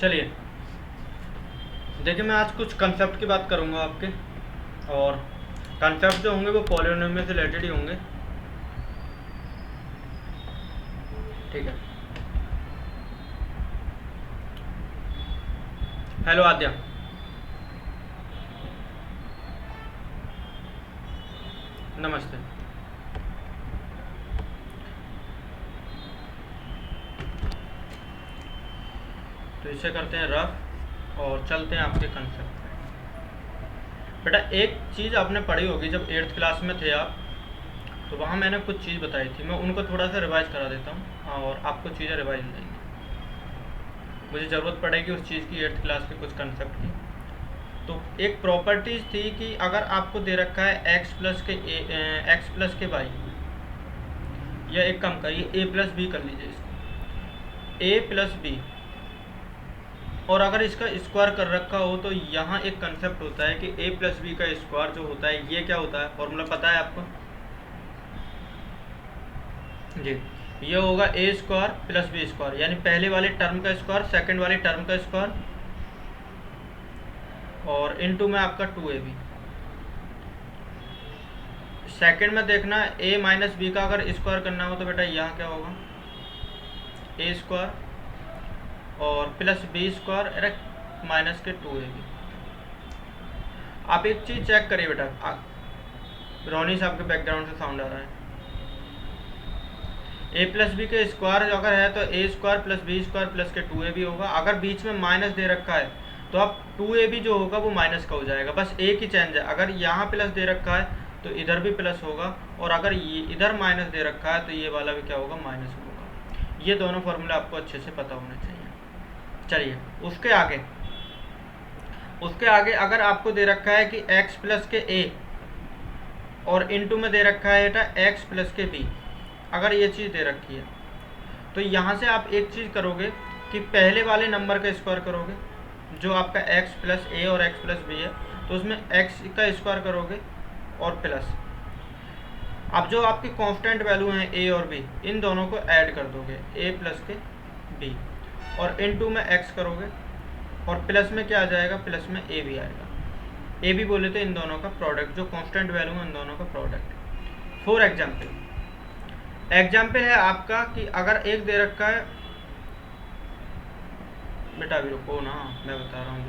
चलिए देखिए, मैं आज कुछ कंसेप्ट की बात करूंगा आपके, और कंसेप्ट जो होंगे वो पॉलिनोमियल से रिलेटेड ही होंगे। ठीक है। हेलो आद्या, नमस्ते। तो इसे करते हैं रफ और चलते हैं आपके कंसेप्ट पे। बेटा, एक चीज़ आपने पढ़ी होगी जब 8th क्लास में थे आप, तो वहाँ मैंने कुछ चीज़ बताई थी। मैं उनको थोड़ा सा रिवाइज करा देता हूँ और आपको चीज़ें रिवाइज हो जाएंगी। मुझे ज़रूरत पड़ेगी उस चीज़ की 8th क्लास के कुछ कंसेप्ट की। तो एक प्रॉपर्टीज थी कि अगर आपको दे रखा है x प्लस के y, या एक काम करिए a प्लस बी कर लीजिए इसको, a प्लस बी, और अगर इसका स्क्वायर कर रखा हो तो यहाँ एक कंसेप्ट होता है कि a प्लस बी का स्क्वायर जो होता है, ये क्या होता है, फॉर्मूला पता है आपको जी? ये होगा a square plus b square, यानी पहले वाले टर्म का स्क्वायर, सेकंड वाले टर्म का स्क्वायर, और इनटू में आपका 2ab। सेकंड में देखना, a माइनस बी का अगर स्क्वायर करना हो तो बेटा यहाँ क्या होगा, a स्क्वायर और प्लस बी स्क्वायर माइनस के 2ab। आप एक चीज़ चेक करिए बेटा, रोनी साहब के बैकग्राउंड से साउंड आ रहा है। a प्लस बी के स्क्वायर अगर है तो a square plus b square plus के 2ab होगा। अगर बीच में माइनस दे रखा है तो अब 2ab जो होगा वो माइनस का हो जाएगा, बस एक ही चेंज है। अगर यहाँ प्लस दे रखा है तो इधर भी प्लस होगा, और अगर ये इधर माइनस दे रखा है तो ये वाला भी क्या होगा, माइनस होगा। ये दोनों फार्मूले आपको अच्छे से पता होने चाहिए। चलिए उसके आगे अगर आपको दे रखा है कि x प्लस के a और इनटू में दे रखा है बेटा x प्लस के b, अगर ये चीज़ दे रखी है तो यहाँ से आप एक चीज़ करोगे कि पहले वाले नंबर का स्क्वायर करोगे, जो आपका x प्लस a और x प्लस b है, तो उसमें x का स्क्वायर करोगे और प्लस, अब जो आपके कांस्टेंट वैल्यू हैं a और b, इन दोनों को ऐड कर दोगे, a प्लस के b, और इनटू में x करोगे, और प्लस में क्या आ जाएगा, प्लस में a भी आएगा। a भी बोले तो इन दोनों का प्रोडक्ट, जो कांस्टेंट वैल्यू है इन दोनों का प्रोडक्ट। फॉर एग्जाम्पल है आपका कि अगर एक दे रखा है, बेटा अभी रुको ना, मैं बता रहा हूँ।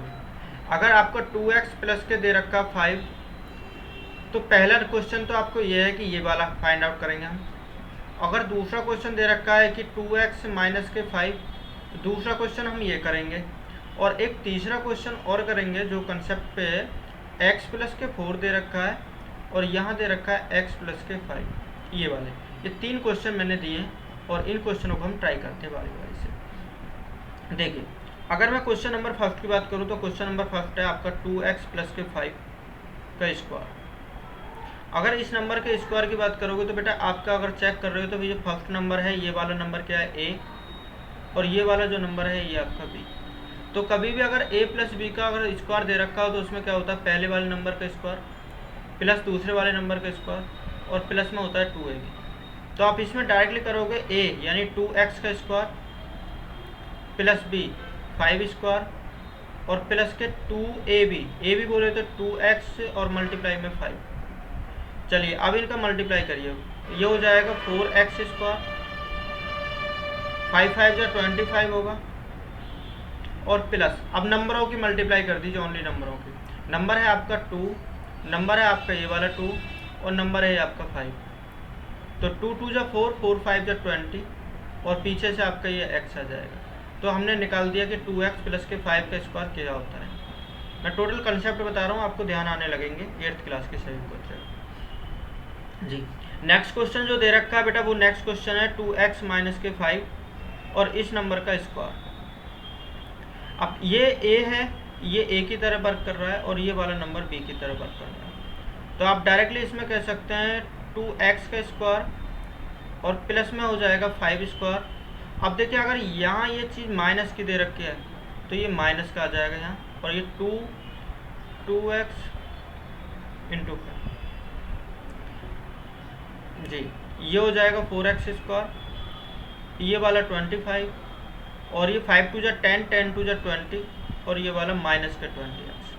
अगर आपका 2x प्लस के दे रखा 5, तो पहला क्वेश्चन तो आपको ये है कि ये वाला फाइंड आउट करेंगे हम। अगर दूसरा क्वेश्चन दे रखा है कि 2x माइनस के 5, तो दूसरा क्वेश्चन हम ये करेंगे, और एक तीसरा क्वेश्चन और करेंगे जो कंसेप्ट पे है, x प्लस के 4 दे रखा है और यहाँ दे रखा है x प्लस के 5। ये वाले, ये 3 क्वेश्चन मैंने दिए हैं, और इन क्वेश्चनों को हम ट्राई करते हैं बारी बारी से। देखिए, अगर मैं क्वेश्चन नंबर फर्स्ट की बात करूँ तो क्वेश्चन नंबर फर्स्ट है आपका 2x प्लस के 5 का स्क्वायर। अगर इस नंबर के स्क्वायर की बात करोगे तो बेटा आपका, अगर चेक कर रहे हो तो ये फर्स्ट नंबर है, ये वाला नंबर क्या है, a, और ये वाला जो नंबर है ये आपका b। तो कभी भी अगर a प्लस बी का अगर स्क्वायर दे रखा हो तो उसमें क्या होता है, पहले वाले नंबर का स्क्वायर प्लस दूसरे वाले नंबर का स्क्वायर, और प्लस में होता है 2ab। तो आप इसमें डायरेक्टली करोगे a यानी 2x का स्क्वायर प्लस b 5 स्क्वायर और प्लस के 2ab बोले तो 2x और मल्टीप्लाई में 5। चलिए अब इनका मल्टीप्लाई करिए, ये हो जाएगा 4x स्क्वायर, 5 5 या 25 होगा, और प्लस, अब नंबरों की मल्टीप्लाई कर दीजिए, ओनली नंबरों की। नंबर है आपका 2, नंबर है आपका ये वाला 2, और नंबर है आपका 5। तो 2 2 जा 4, 4 5 जा 20, और पीछे से आपका ये x आ जाएगा। तो हमने निकाल दिया कि 2x प्लस के 5 का स्क्वायर क्या होता है। मैं टोटल कंसेप्ट बता रहा हूँ, आपको ध्यान आने लगेंगे 8th क्लास के सभी बच्चे जी। नेक्स्ट क्वेश्चन जो दे रखा है बेटा, वो नेक्स्ट क्वेश्चन है 2x माइनस के 5 और इस नंबर का स्क्वायर। अब ये a है, ये a की तरह वर्क कर रहा है, और ये वाला नंबर b की तरह वर्क कर रहा है। तो आप डायरेक्टली इसमें कह सकते हैं 2x का स्क्वायर और प्लस में हो जाएगा 5 स्क्वायर। अब देखिए, अगर यहाँ ये चीज़ माइनस की दे रखी है तो ये माइनस का आ जाएगा यहाँ, और ये 2x इंटू जी, ये हो जाएगा 4x स्क्वायर, ये वाला 25, और ये 5 टू जा 10, 10 टू जा 20 और ये वाला माइनस के 20x।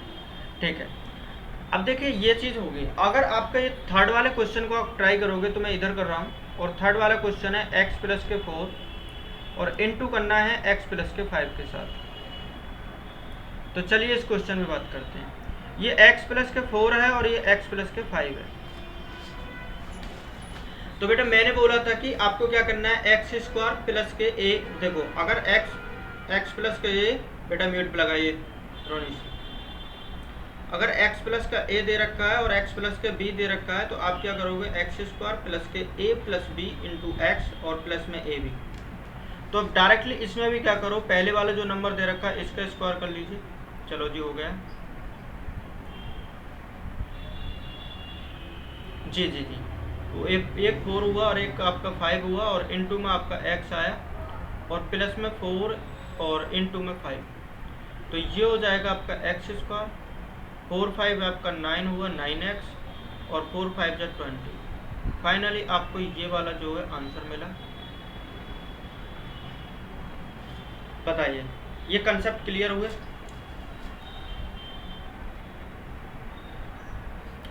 ठीक है, अब देखिए ये चीज़ होगी। अगर आपका ये थर्ड वाले क्वेश्चन को आप ट्राई करोगे तो मैं इधर कर रहा हूँ, और थर्ड वाला क्वेश्चन है x प्लस के 4 और इनटू करना है x प्लस के 5 के साथ। तो चलिए इस क्वेश्चन में बात करते हैं। ये x प्लस के 4 है और ये x प्लस के 5 है। तो बेटा मैंने बोला था कि आपको क्या करना है, एक्स स्क्वायर प्लस के ए। देखो अगर x प्लस के ए, बेटा म्यूट पे लगाइए रोनिश। अगर x प्लस का a दे रखा है और x प्लस के b दे रखा है तो आप क्या करोगे, एक्स स्क्वायर प्लस के a plus b into x और प्लस में a भी। तो अब डायरेक्टली इसमें भी क्या करो, पहले वाला जो नंबर दे रखा है इसका स्क्वायर कर लीजिए। चलो जी हो गया। जी जी जी, वो एक 4 हुआ और एक आपका 5 हुआ और इनटू में आपका x आया और प्लस में 4 और इनटू में 5। तो ये हो जाएगा आपका एक्स स्क्वायर, 4 5 आपका 9 हुआ 9x और 4 5 जा 20। फाइनली आपको ये वाला जो है आंसर मिला। बताइए ये कंसेप्ट क्लियर हुए?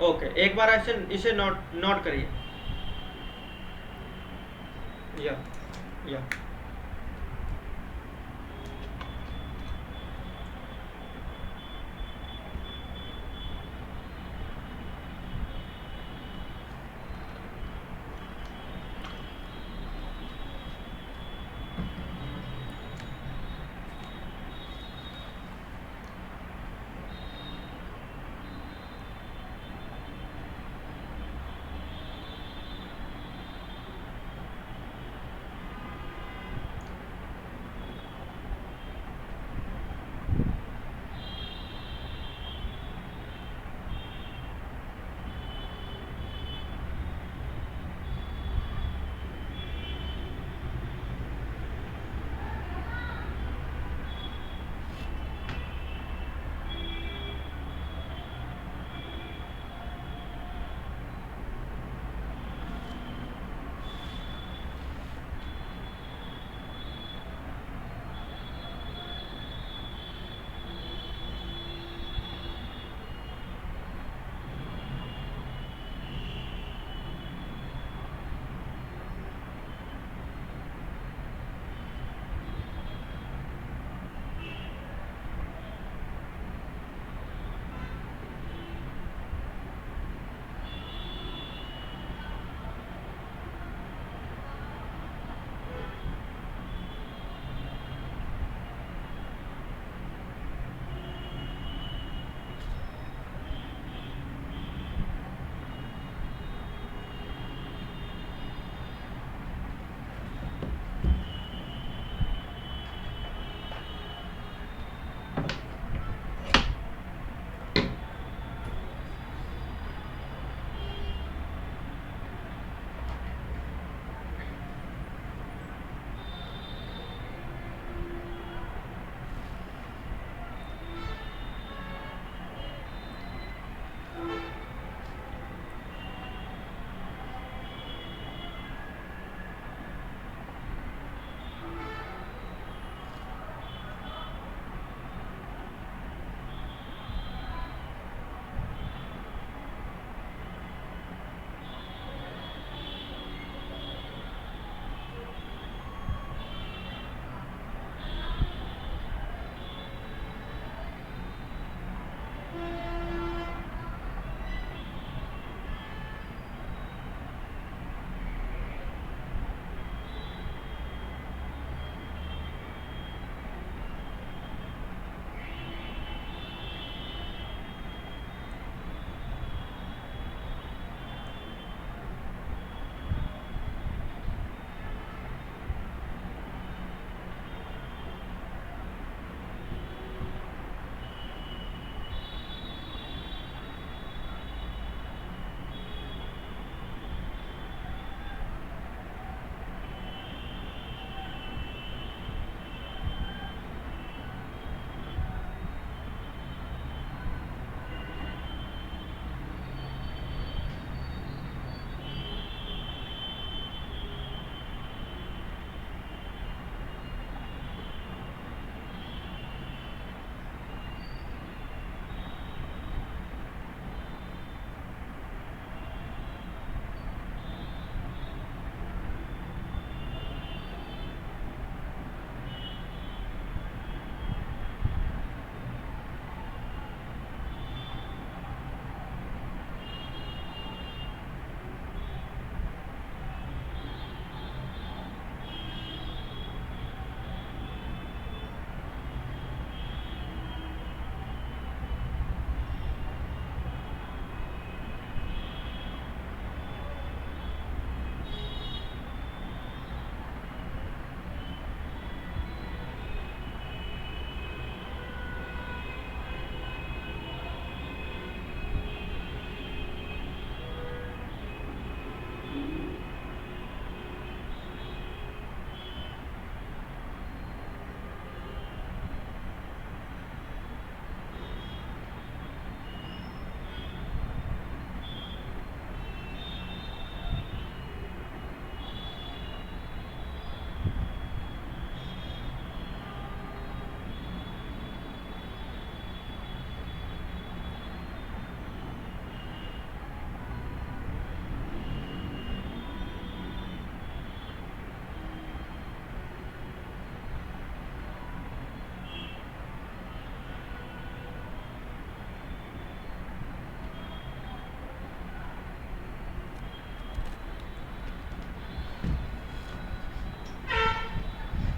ओके, एक बार ऐसे इसे नोट करिए। या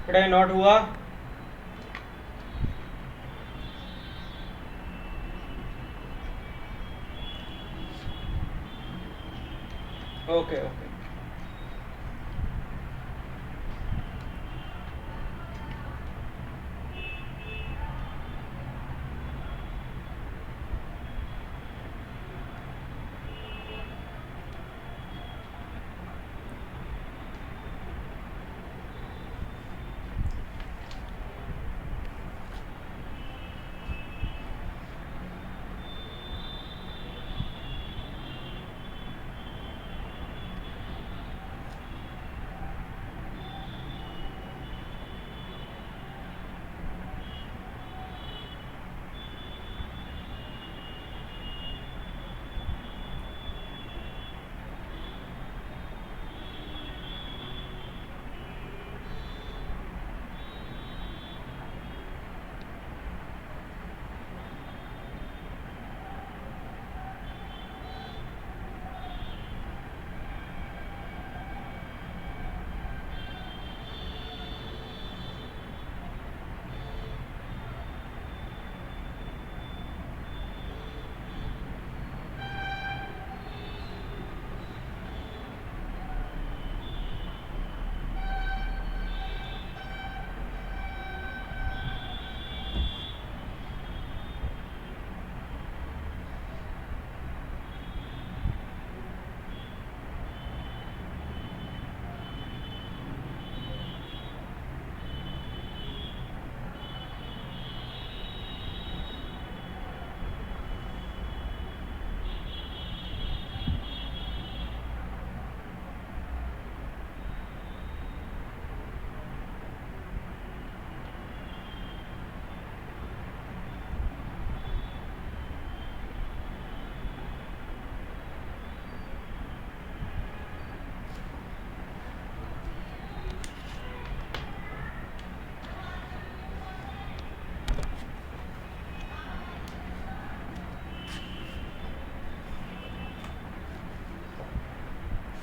पढ़ाई नोट हुआ? Okay okay.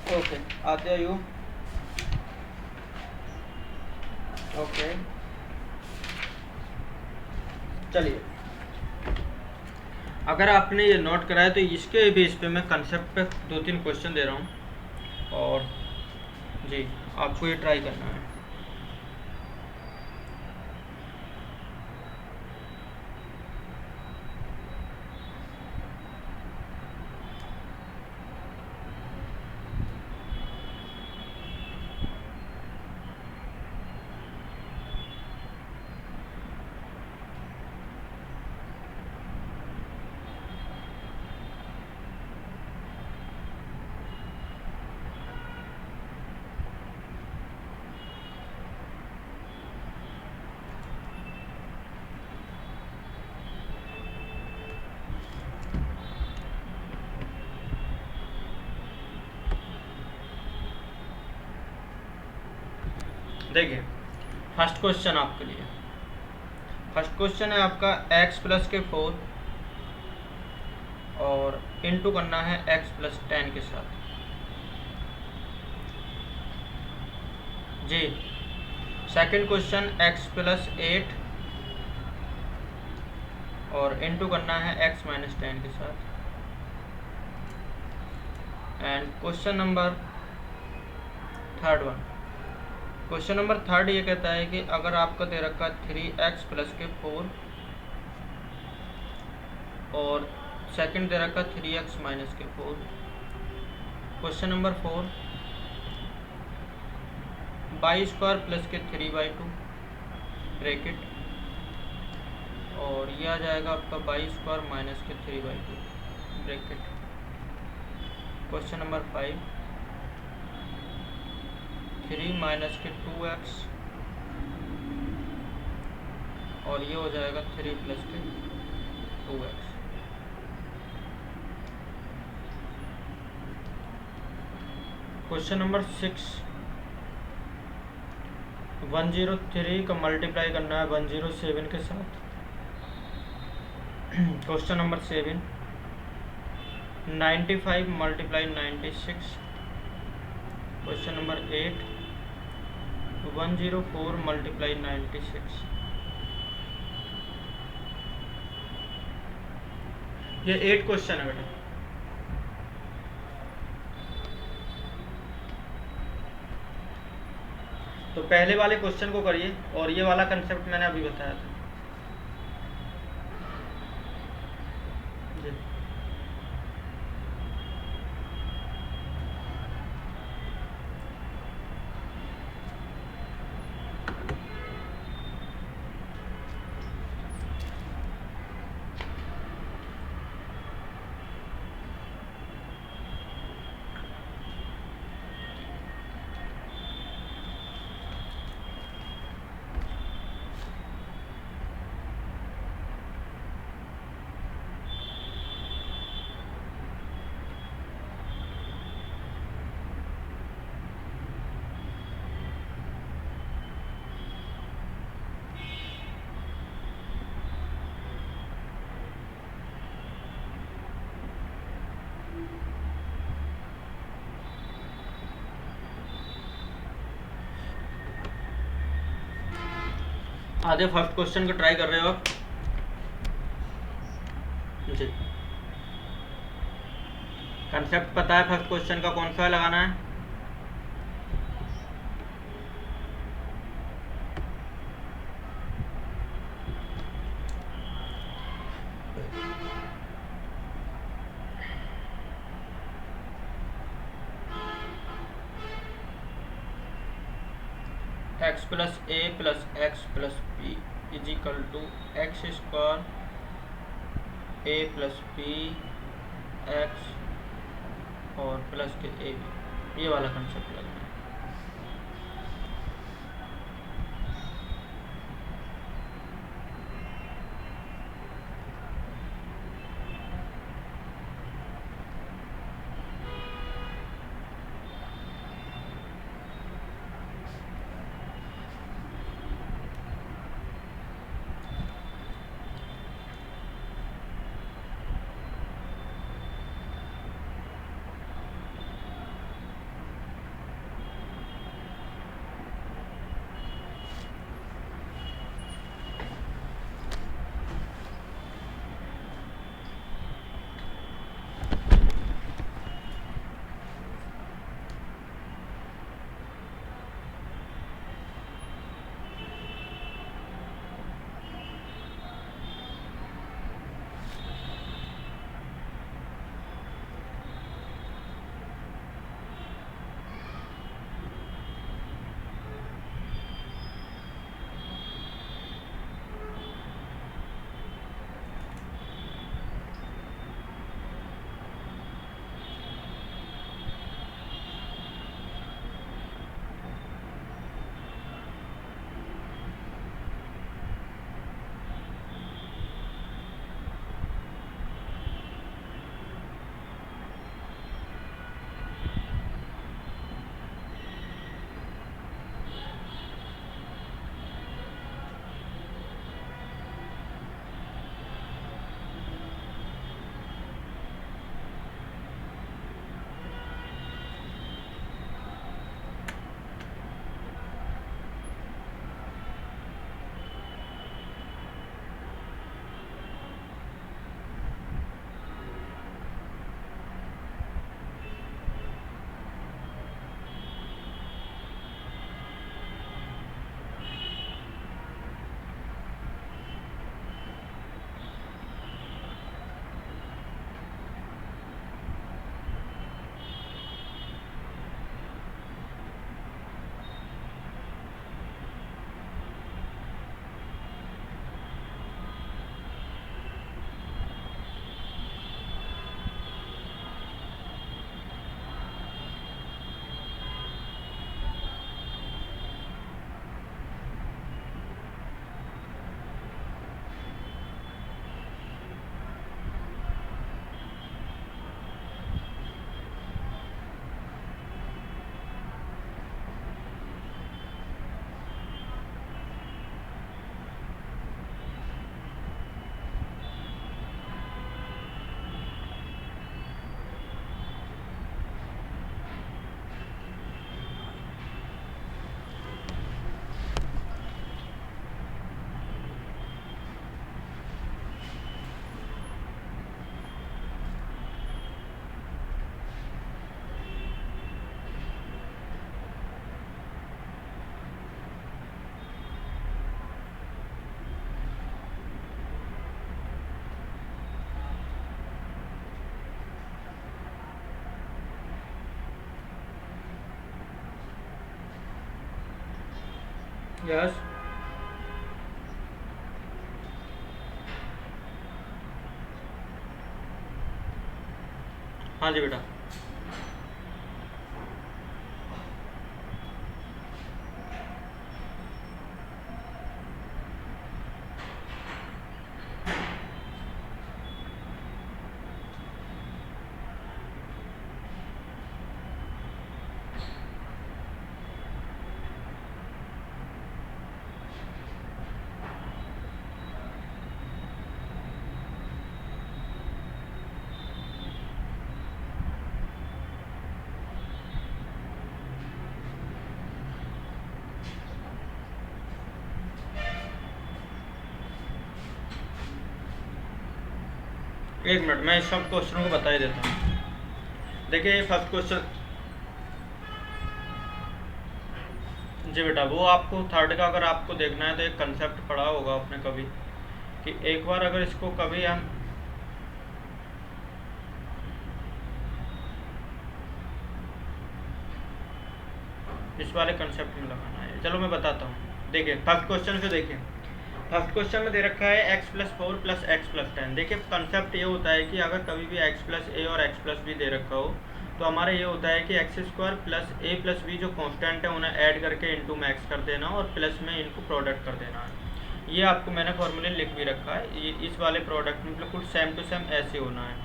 ओके, आते आयु। ओके, चलिए, अगर आपने ये नोट कराया तो इसके बेस पे मैं कंसेप्ट पे 2-3 क्वेश्चन दे रहा हूँ और जी आपको ये ट्राई करना है। देखिए, फर्स्ट क्वेश्चन आपके लिए, फर्स्ट क्वेश्चन है आपका x प्लस के 4 और इनटू करना है x प्लस 10 के साथ। जी, सेकंड क्वेश्चन x प्लस 8 और इनटू करना है x माइनस 10 के साथ। And question number third one, question number third ये कहता है कि अगर आपका दे रखा 3x प्लस के 4 और सेकंड दे रखा 3x माइनस के 4। Question number 4, by square plus के 3/2 ब्रैकेट और ये आ जाएगा आपका बाई स्क्वायर माइनस के 3/2 ब्रैकेट। क्वेश्चन नंबर 5, 3 माइनस के 2x और ये हो जाएगा 3 प्लस के 2x। क्वेश्चन नंबर 6, 103 का मल्टीप्लाई करना है 107 के साथ। Question number 7, 95 multiply 96। Question number 8, 104 multiply 96, ये 8 क्वेश्चन है बेटा। तो पहले वाले क्वेश्चन को करिए और ये वाला कंसेप्ट मैंने अभी बताया था जी। आधे फर्स्ट क्वेश्चन को ट्राई कर रहे हो आप जी। कंसेप्ट पता है फर्स्ट क्वेश्चन का कौन सा लगाना है? x plus a plus x plus b is equal to x square a plus b x और प्लस के ए बी, ये वाला कंसेप्ट लगना है। यस। हाँ जी बेटा। एक मिनट, मैं इस सब क्वेश्चनों को बता ही देता हूँ। देखिए फर्स्ट क्वेश्चन, जी बेटा वो आपको थर्ड का अगर आपको देखना है तो एक कंसेप्ट पढ़ा होगा आपने कभी, कि एक बार अगर इसको कभी हम इस वाले कंसेप्ट में लगाना है। चलो मैं बताता हूँ। देखिए फर्स्ट क्वेश्चन से देखिए, फर्स्ट क्वेश्चन में दे रखा है x plus 4 plus x plus 10। देखिए कंसेप्ट ये होता है कि अगर कभी भी x प्लस ए और x प्लस बी दे रखा हो तो हमारा ये होता है कि x square plus a plus B जो कांस्टेंट है उन्हें ऐड करके इनटू में x कर देना और प्लस में इनको प्रोडक्ट कर देना है। ये आपको मैंने फॉर्मूले लिख भी रखा है। ये इस वाले प्रोडक्ट में बिल्कुल सेम टू सेम ऐसे होना है।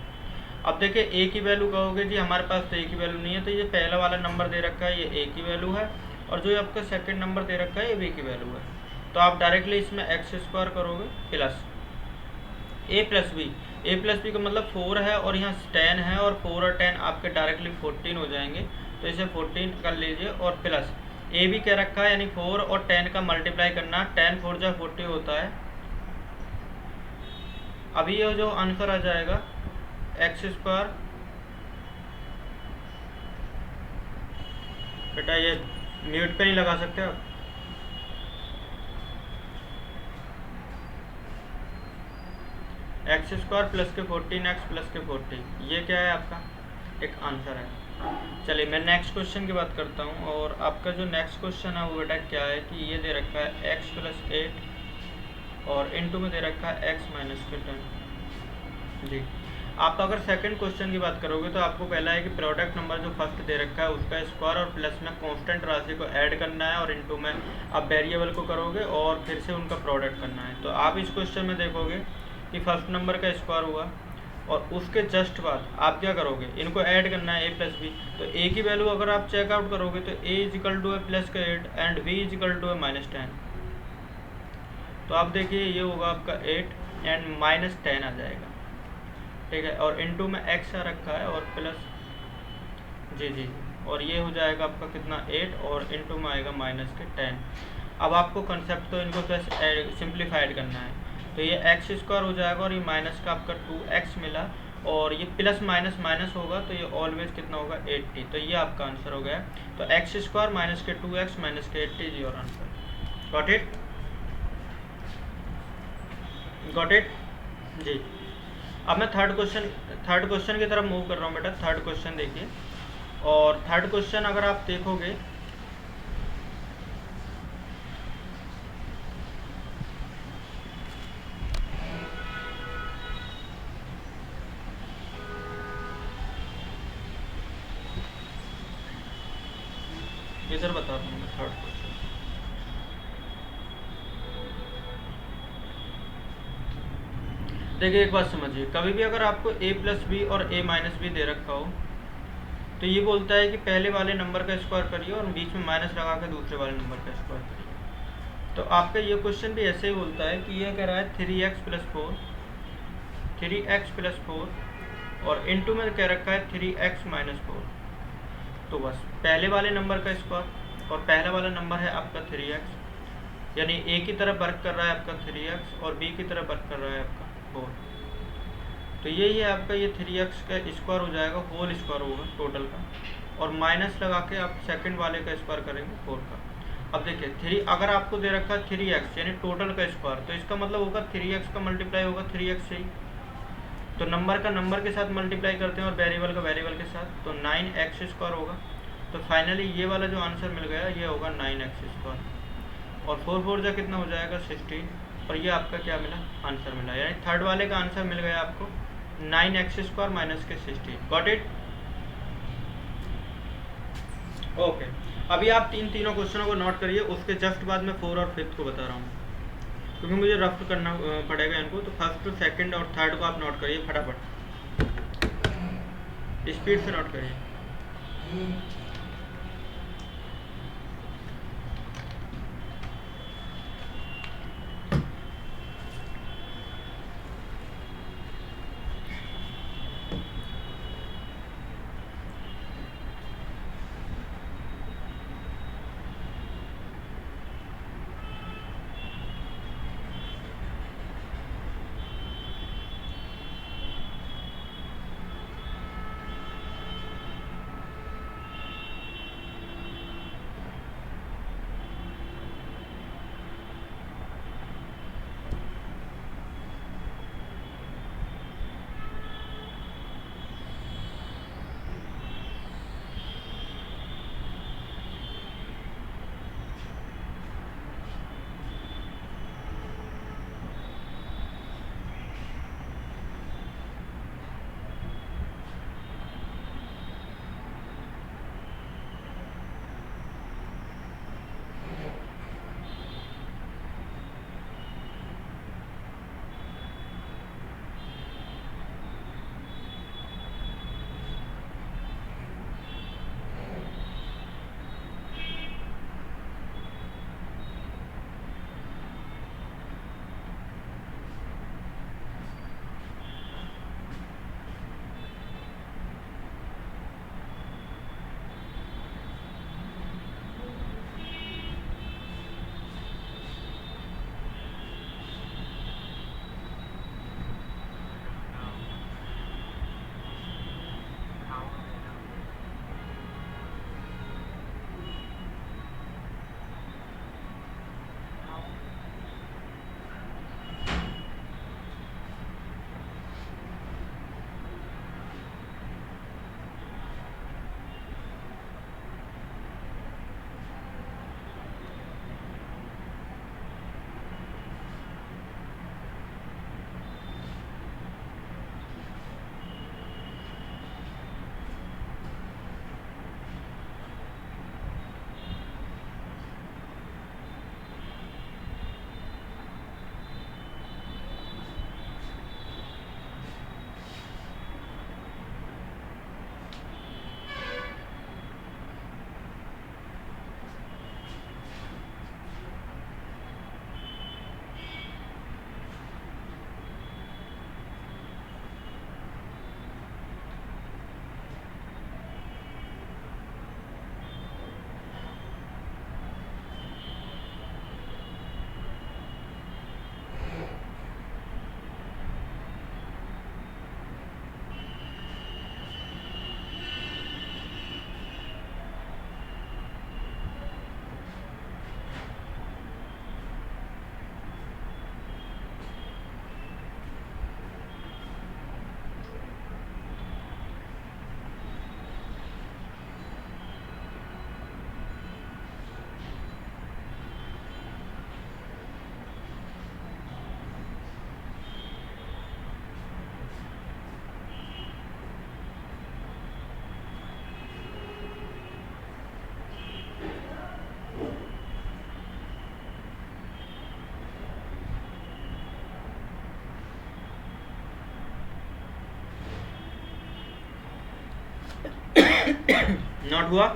अब देखिए ए की वैल्यू कहोगे जी हमारे पास तो ए की वैल्यू नहीं है, तो ये पहला वाला नंबर दे रखा है, ये ए की वैल्यू है, और जो आपका सेकंड नंबर दे रखा है ये बी की वैल्यू है। तो आप डायरेक्टली इसमें एक्स स्क्वायर करोगे plus a plus B. A plus B का मतलब 4 है और यहाँ 10 है, और 4 और 10 आपके डायरेक्टली 14 हो जाएंगे, तो इसे 14 कर लीजिए। और प्लस ए भी क्या रखा है, यानी 4 और 10 का मल्टीप्लाई करना, 10 4 जा 40 होता है। अभी ये जो आंसर आ जाएगा एक्स स्क्वायर, बेटा ये म्यूट पे नहीं लगा सकते आप। एक्स स्क्वायर प्लस के 14 एक्स प्लस के 40, ये क्या है आपका एक आंसर है। चलिए मैं नेक्स्ट क्वेश्चन की बात करता हूँ। और आपका जो नेक्स्ट क्वेश्चन है वो बेटा क्या है कि ये दे रखा है एक्स प्लस 8 और इनटू में दे रखा है एक्स माइनस के 10। जी आप अगर सेकंड क्वेश्चन की बात करोगे तो आपको पहला है कि प्रोडक्ट नंबर जो फर्स्ट दे रखा है उसका स्क्वायर और प्लस में कांस्टेंट राशि को ऐड करना है, और इनटू में आप वेरिएबल को करोगे और फिर से उनका प्रोडक्ट करना है। तो आप इस क्वेश्चन में देखोगे कि फर्स्ट नंबर का स्क्वायर हुआ और उसके जस्ट बाद आप क्या करोगे, इनको ऐड करना है ए प्लस बी। तो ए की वैल्यू अगर आप चेकआउट करोगे तो ए इजिकल टू है प्लस का 8 एंड बी इजिकल टू है माइनस 10। तो आप देखिए ये होगा आपका 8 एंड माइनस 10 आ जाएगा, ठीक है। और इनटू में एक्स आ रखा है और प्लस, जी जी, और ये हो जाएगा आपका कितना 8 और इनटू में आएगा माइनस के 10। अब आपको कंसेप्ट तो इनको प्लस सिंप्लीफाइड करना है, तो ये एक्स स्क्वायर हो जाएगा और ये माइनस का आपका 2x मिला, और ये प्लस माइनस माइनस होगा तो ये ऑलवेज कितना होगा 80। तो ये आपका आंसर हो गया। तो एक्स स्क्वायर माइनस के 2x माइनस के 80 is your answer. Got it, got it जी। अब मैं थर्ड क्वेश्चन की तरफ मूव कर रहा हूँ बेटा। थर्ड क्वेश्चन देखिए, और थर्ड क्वेश्चन अगर आप देखोगे इधर बता रहा हूँ मैं थर्ड क्वेश्चन। देखिए एक बात समझिए, कभी भी अगर आपको a प्लस बी और a माइनस बी दे रखा हो तो ये बोलता है कि पहले वाले नंबर का स्क्वायर करिए और बीच में माइनस लगा के दूसरे वाले नंबर का स्क्वायर करिए। तो आपका ये क्वेश्चन भी ऐसे ही बोलता है कि ये कह रहा है 3x प्लस 4 और इनटू में कह रखा है 3x माइनस 4। तो बस पहले वाले नंबर का स्क्वायर, और पहला वाला नंबर है आपका 3x, यानी a की तरफ वर्क कर रहा है आपका 3x और b की तरफ वर्क कर रहा है आपका 4। तो यही है आपका ये 3x का स्क्वायर हो जाएगा, होल स्क्वायर होगा टोटल का, और माइनस लगा के आप सेकंड वाले का स्क्वायर करेंगे 4 का। अब देखिए 3 अगर आपको दे रखा है 3x यानी टोटल का स्क्वायर, तो इसका मतलब होगा 3x का मल्टीप्लाई होगा 3x से ही। तो नंबर का नंबर के साथ मल्टीप्लाई करते हैं और वेरिएबल का वेरिएबल के साथ, तो 9x स्क्वायर होगा। तो फाइनली ये वाला जो आंसर मिल गया ये होगा 9x स्क्वायर। और 4 4 जा कितना हो जाएगा 16, और ये आपका क्या मिला, आंसर मिला। यानी थर्ड वाले का आंसर मिल गया आपको 9x² माइनस के 16। Got it? ओके, अभी आप तीनों क्वेश्चनों को नोट करिए, उसके जस्ट बाद मैं 4 और 5 को बता रहा हूँ, क्योंकि मुझे रफ करना पड़ेगा इनको। तो फर्स्ट, सेकंड और थर्ड को आप नोट करिए फटाफट, स्पीड से नोट करिए। नोट हुआ?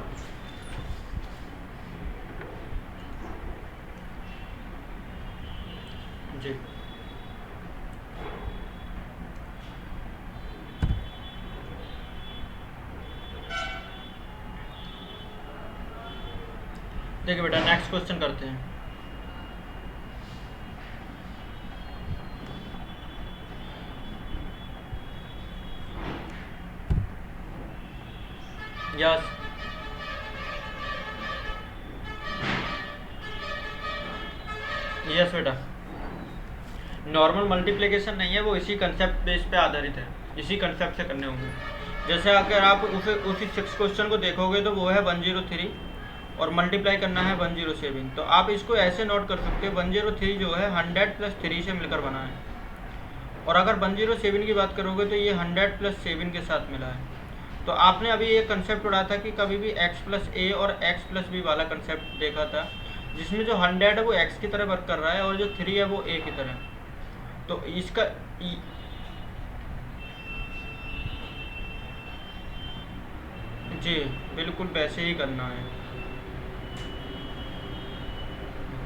जी, देखिए बेटा, नेक्स्ट क्वेश्चन करते हैं। यस, यस बेटा, नॉर्मल मल्टीप्लिकेशन नहीं है वो, इसी कंसेप्ट बेस पे आधारित है, इसी कंसेप्ट से करने होंगे। जैसे अगर आप उसी 6 क्वेश्चन को देखोगे तो वो है 103 और मल्टीप्लाई करना है 107। तो आप इसको ऐसे नोट कर सकते हो 103 जो है 100 प्लस 3 से मिलकर बना है, और अगर 107 की बात करोगे तो ये 100 प्लस 7 के साथ मिला है। तो आपने अभी ये कंसेप्ट उड़ा था कि कभी भी x प्लस ए और x प्लस बी वाला कंसेप्ट देखा था, जिसमें जो 100 है वो x की तरह वर्क कर रहा है और जो 3 है वो a की तरह। तो इसका जी बिल्कुल वैसे ही करना है।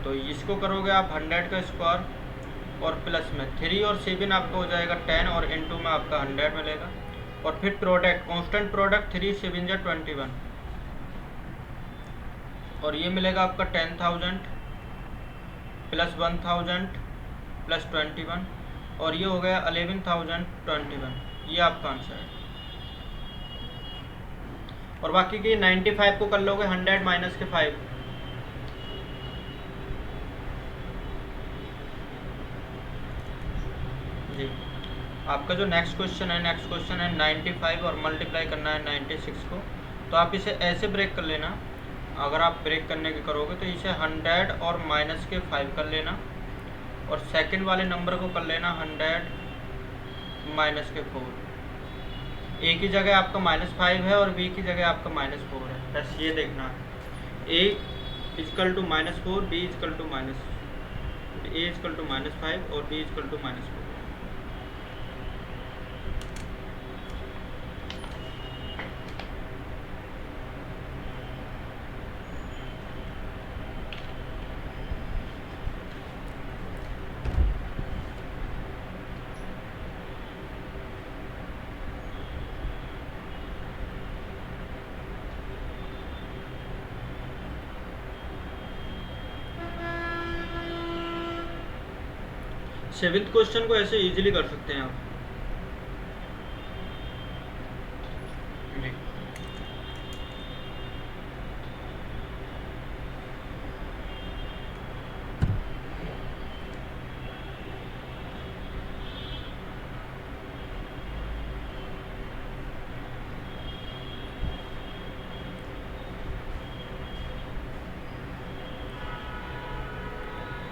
तो इसको करोगे आप 100 का स्क्वायर और प्लस में 3 और 7 आपका हो जाएगा 10 और इनटू में आपका 100 मिलेगा, और फिर प्रोडक्ट कांस्टेंट प्रोडक्ट 3 7 जा 21, और ये मिलेगा आपका 10,000 प्लस 1,000 प्लस 21, और ये हो गया 11,021। ये आपका आंसर है। और बाकी की 95 को कर लोगे 100 माइनस के 5। जी आपका जो नेक्स्ट क्वेश्चन है 95 और मल्टीप्लाई करना है 96 को। तो आप इसे ऐसे ब्रेक कर लेना, अगर आप ब्रेक करने के करोगे तो इसे 100 और माइनस के 5 कर लेना, और सेकंड वाले नंबर को कर लेना 100 माइनस के 4। ए की जगह आपका -5 है और बी की जगह आपका -4 है, बस ये देखना है। A equal to -4, B equal to A equal to -5 और B equal to -4। Seventh question को ऐसे इजीली कर सकते हैं आप।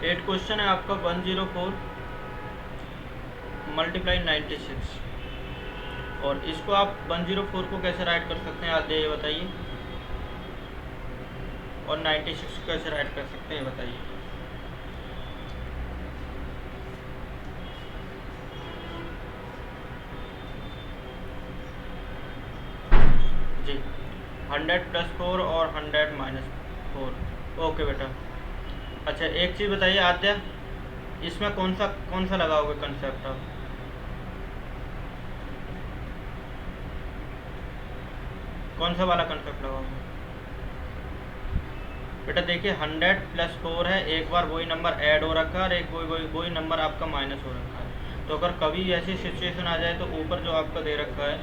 एट क्वेश्चन है आपका 104 मल्टीप्लाई 96, और इसको आप 104 को कैसे राइट कर सकते हैं आज ये बताइए, और 96 को कैसे राइट कर सकते हैं बताइए। जी 100 प्लस 4 और 100 माइनस 4। ओके बेटा। अच्छा एक चीज़ बताइए आद्या, इसमें कौन सा लगाओगे कंसेप्ट आप? कौन सा वाला कंसेप्ट लगाओगे बेटा? देखिए 100 प्लस 4 है, एक बार वही नंबर ऐड हो रखा है और एक वही नंबर आपका माइनस हो रखा है। तो अगर कभी ऐसी सिचुएशन आ जाए तो ऊपर जो आपका दे रखा है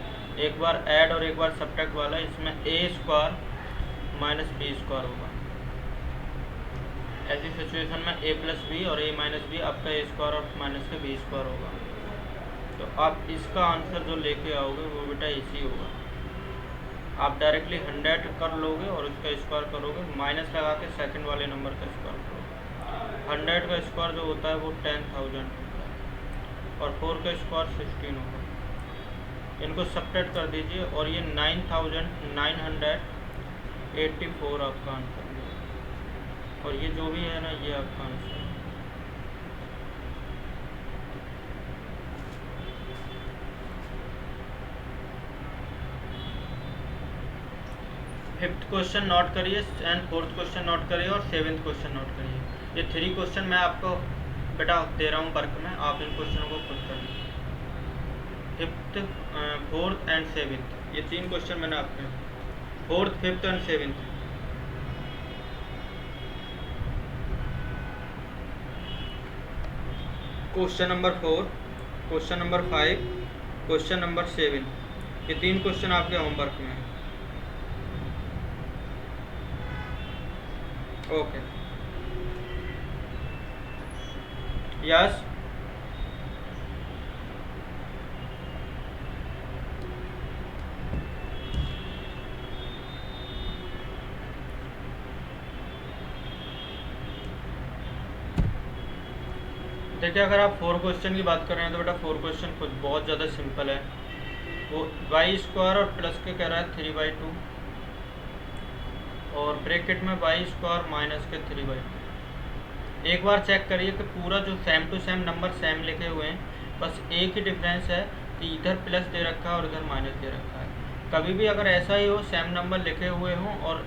एक बार ऐड और एक बार सब्ट्रैक्ट वाला, इसमें a square minus b square होगा। ऐसी सिचुएशन में a प्लस बी और a माइनस बी आपका a स्क्वायर और माइनस का बी स्क्वायर होगा। तो आप इसका आंसर जो लेके आओगे वो बेटा इसी होगा। आप डायरेक्टली 100 कर लोगे और उसका स्क्वायर करोगे, माइनस लगा के सेकंड वाले नंबर का स्क्वायर करोगे। 100 का स्क्वायर जो होता है वो 10,000 होता है, और 4 का स्क्वायर 16 होगा। इनको सब्ट्रैक्ट कर दीजिए और ये 9,984 आपका आंसर है, और ये जो भी है ना ये आपका आंसर है। फिफ्थ क्वेश्चन नोट करिए एंड फोर्थ क्वेश्चन नोट करिए और सेवेंथ क्वेश्चन नोट करिए। ये 3 क्वेश्चन मैं आपको बेटा दे रहा हूँ वर्क में, आप इन क्वेश्चनों को खुद करिए। फिफ्थ, फोर्थ एंड सेवेंथ, ये 3 क्वेश्चन मैंने आपके, fourth, fifth and seventh. Question number 4, question number 5, question number 7, ये 3 क्वेश्चन आपके होमवर्क में हैं। Okay yes. देखिए अगर आप 4 क्वेश्चन की बात कर रहे हैं तो बेटा 4 क्वेश्चन खुद बहुत ज़्यादा सिंपल है। वो वाई स्क्वायर और प्लस के कह रहा है 3/2 और ब्रैकेट में वाई स्क्वायर माइनस के 3/2। एक बार चेक करिए कि पूरा जो same to same number same लिखे हुए हैं, बस एक ही डिफरेंस है कि इधर प्लस दे रखा है और इधर माइनस दे रखा है। कभी भी अगर ऐसा ही हो सेम नंबर लिखे हुए हों और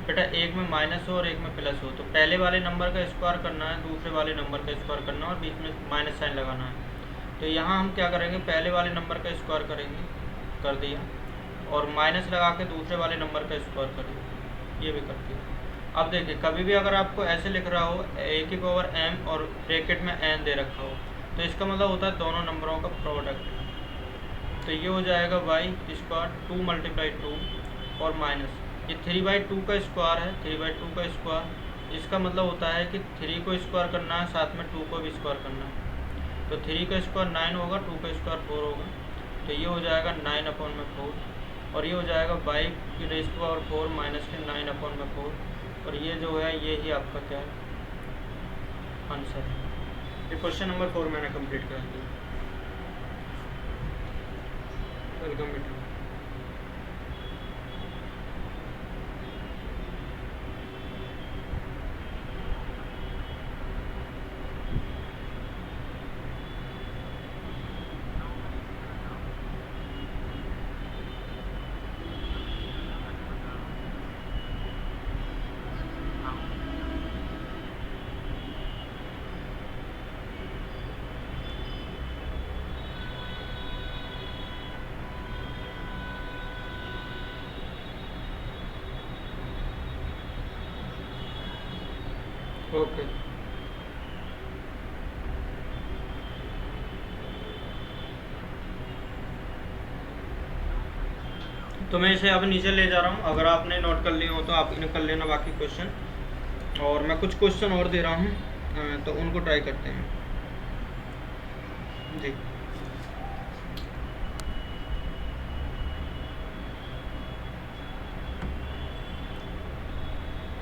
बेटा एक में माइनस हो और एक में प्लस हो, तो पहले वाले नंबर का स्क्वायर करना है, दूसरे वाले नंबर का स्क्वायर करना है और बीच में माइनस साइन लगाना है। तो यहाँ हम क्या करेंगे, पहले वाले नंबर का स्क्वायर करेंगे, कर दिया, और माइनस लगा के दूसरे वाले नंबर का स्क्वायर करेंगे, ये भी कर दिया। अब देखिए कभी भी अगर आपको ऐसे लिख रहा हो a⁴m और ब्रैकेट में n दे रखा हो, तो इसका मतलब होता है दोनों नंबरों का प्रोडक्ट। तो ये हो जाएगा वाई स्क्वायर 2 × 2 और माइनस ये 3/2 का स्क्वायर है, 3/2 का स्क्वायर, इसका मतलब होता है कि 3 को स्क्वायर करना है, साथ में 2 को भी स्क्वायर करना है। तो 3 का स्क्वायर 9 होगा, 2 का स्क्वायर 4 होगा, तो ये हो जाएगा 9/4 और ये हो जाएगा y⁴ माइनस के 9/4 और ये जो है ये ही आपका क्या है आंसर है। ये क्वेश्चन नंबर 4 मैंने कंप्लीट कर दिया। वेलकम बेटा। ओके तो मैं इसे अब नीचे ले जा रहा हूँ। अगर आपने नोट कर लिए हो तो आप इन्हें कर लेना बाकी क्वेश्चन, और मैं कुछ क्वेश्चन और दे रहा हूँ तो उनको ट्राई करते हैं जी।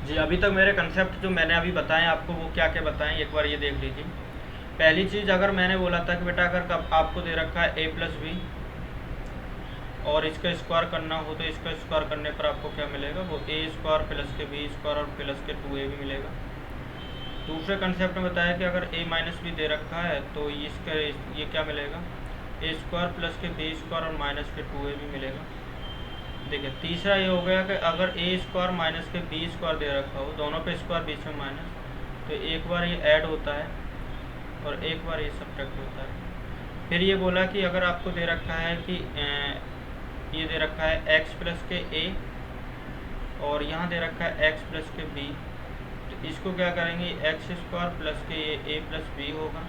जी अभी तक मेरे कंसेप्ट जो मैंने अभी बताए आपको वो क्या क्या बताएं एक बार ये देख लीजिए। पहली चीज़, अगर मैंने बोला था कि बेटा अगर आपको दे रखा है a+b और इसका स्क्वायर करना हो तो इसका स्क्वायर करने पर आपको क्या मिलेगा, वो a² प्लस के b² और प्लस के 2a भी मिलेगा। दूसरे कंसेप्ट में बताया कि अगर a-b दे रखा है तो इसका ये क्या मिलेगा, a² प्लस के b² और माइनस के 2a भी मिलेगा। देखिए तीसरा ये हो गया कि अगर a² माइनस के b² दे रखा हो, दोनों पे स्क्वायर बीच में माइनस, तो एक बार ये ऐड होता है और एक बार ये सब्ट्रैक्ट होता है। फिर ये बोला कि अगर आपको दे रखा है कि ये दे रखा है x प्लस के a और यहाँ दे रखा है x प्लस के b, तो इसको क्या करेंगे, x² प्लस के a प्लस b होगा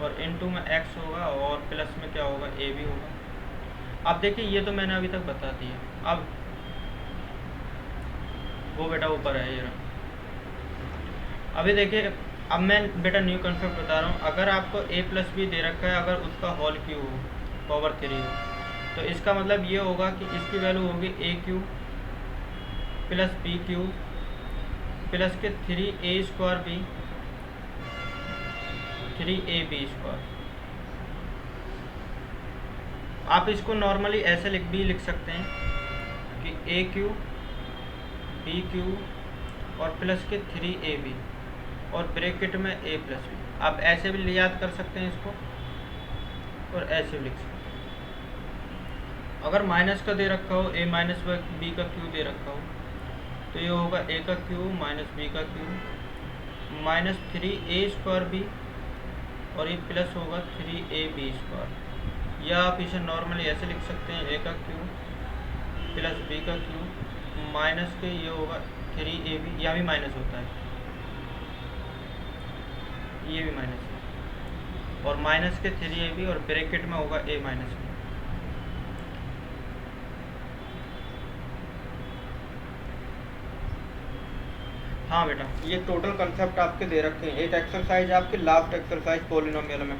और इनटू में x होगा और प्लस में क्या होगा, a भी होगा। अब देखिए ये तो मैंने अभी तक बता दिया, अब वो बेटा ऊपर है ये रहा। अभी देखिए अब मैं बेटा न्यू कंसेप्ट बता रहा हूँ। अगर आपको a+b दे रखा है, अगर उसका होल क्यू हो, पावर 3 हो, तो इसका मतलब ये होगा कि इसकी वैल्यू होगी a³ प्लस b³ प्लस के 3a² 3ab²। आप इसको नॉर्मली ऐसे लिख सकते हैं कि a³ b³ और प्लस के 3ab और ब्रैकेट में a+b। आप ऐसे भी याद कर सकते हैं इसको और ऐसे भी लिख सकते हैं। अगर माइनस का दे रखा हो, a-b का क्यू दे रखा हो, तो ये होगा a का क्यू माइनस b का क्यू माइनस 3a² और ये प्लस होगा 3ab²। या आप इसे नॉर्मली ऐसे लिख सकते हैं, a का क्यू प्लस b का क्यू माइनस के ये होगा 3ab, यहाँ भी माइनस होता है, ये भी माइनस है, और माइनस के 3ab और ब्रैकेट में होगा a-b। हाँ बेटा ये टोटल कंसेप्ट आपके दे रखे हैं। एक एक्सरसाइज आपकी लास्ट एक्सरसाइज पॉलिनोमियल में,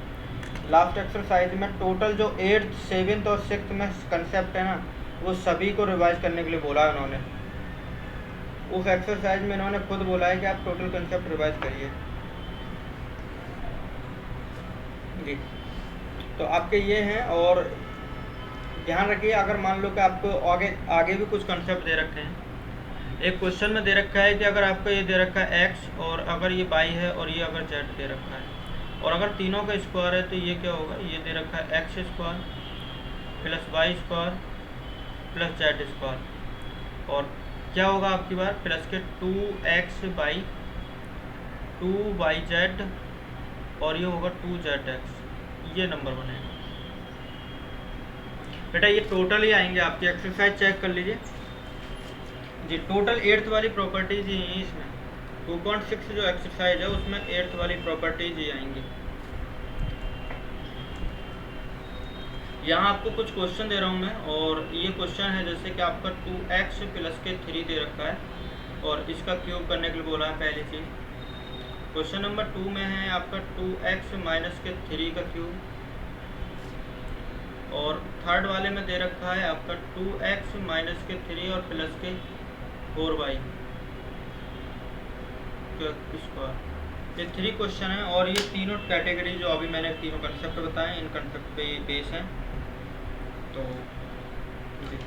लास्ट एक्सरसाइज में टोटल जो 8th 7th और 6th में कंसेप्ट है ना, वो सभी को रिवाइज करने के लिए बोला है उन्होंने। उस एक्सरसाइज में इन्होंने खुद बोला है कि आप टोटल कंसेप्ट रिवाइज करिए। जी। तो आपके ये हैं, और ध्यान रखिए अगर मान लो कि आपको आगे आगे भी कुछ कंसेप्ट दे रखे हैं। एक क्वेश्चन में दे रखा है कि अगर आपको ये दे रखा है एक्स, और अगर ये वाई है, और ये अगर जेड दे रखा है, और अगर तीनों का स्क्वायर है तो ये क्या होगा, ये दे रखा है x square plus y square plus z square, और क्या होगा आपकी बार प्लस के 2x/2 2y/z, और ये होगा 2z/x, ये नंबर बनेगा। बेटा ये टोटल ही आएंगे आपकी, एक्सरसाइज चेक कर लीजिए जी। टोटल 8th वाली प्रॉपर्टीज ही हैं इसमें, 2.6 जो एक्सरसाइज है उसमें 8th वाली प्रॉपर्टीज ही आएंगी। यहाँ आपको कुछ क्वेश्चन दे रहा हूँ मैं, और ये क्वेश्चन है जैसे कि आपका 2x प्लस के 3 दे रखा है, और इसका क्यूब करने के लिए बोला है। पहली चीज़ क्वेश्चन नंबर 2 में है आपका 2x माइनस के 3 का क्यूब, और थर्ड वाले में दे रखा है आपका 2x माइनस के 3 और प्लस के 4y स्क्वायर। ये 3 क्वेश्चन हैं, और ये तीनों कैटेगरी जो अभी मैंने तीनों कंसेप्ट बताए, इन कंसेप्ट पे बेस हैं। तो जी।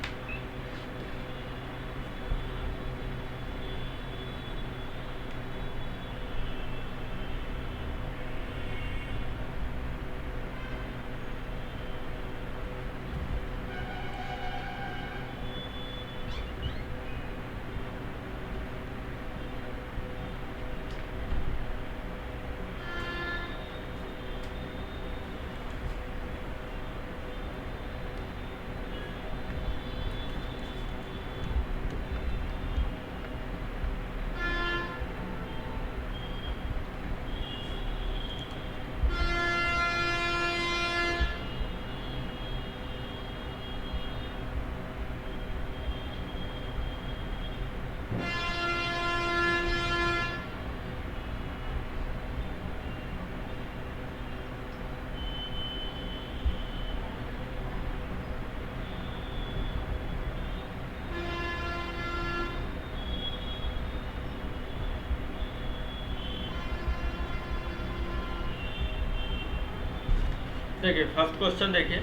देखिए फर्स्ट क्वेश्चन देखिए,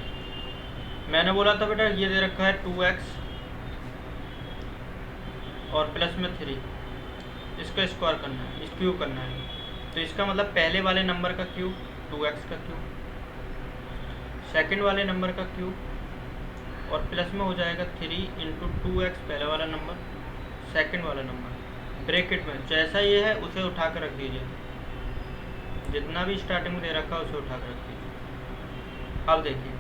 मैंने बोला था बेटा ये दे रखा है 2x और प्लस में 3, इसका स्क्वायर करना है, इस क्यूब करना है। तो इसका मतलब पहले वाले नंबर का क्यूब 2x का क्यूब, सेकंड वाले नंबर का क्यूब, और प्लस में हो जाएगा 3 इंटू 2x पहले वाला नंबर, सेकंड वाला नंबर, ब्रैकेट में जैसा ये है उसे उठा कर रख दीजिए, जितना भी स्टार्टिंग में दे रखा है उसे उठा कर रख दीजिए। अब देखिए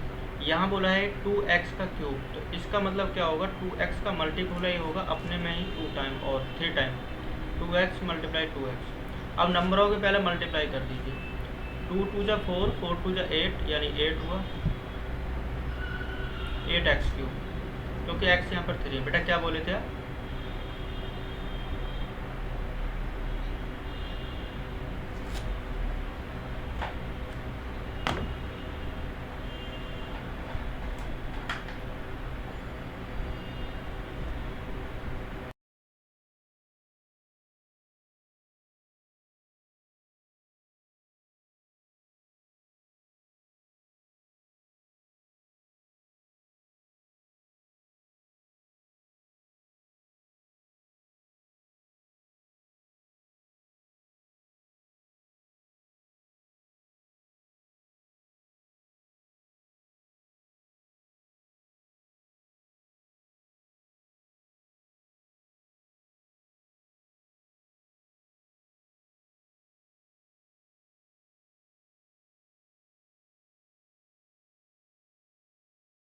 यहाँ बोला है 2x का क्यूब, तो इसका मतलब क्या होगा, 2x का मल्टीप्लाई होगा अपने में ही 2 टाइम और 3 टाइम, 2x मल्टीप्लाई 2x। अब नंबरों के पहले मल्टीप्लाई कर दीजिए, 2 2 जा 4, 4 2 जा 8, यानी 8 हुआ 8x क्यूब, क्योंकि x यहाँ पर 3 है। बेटा क्या बोले थे आप,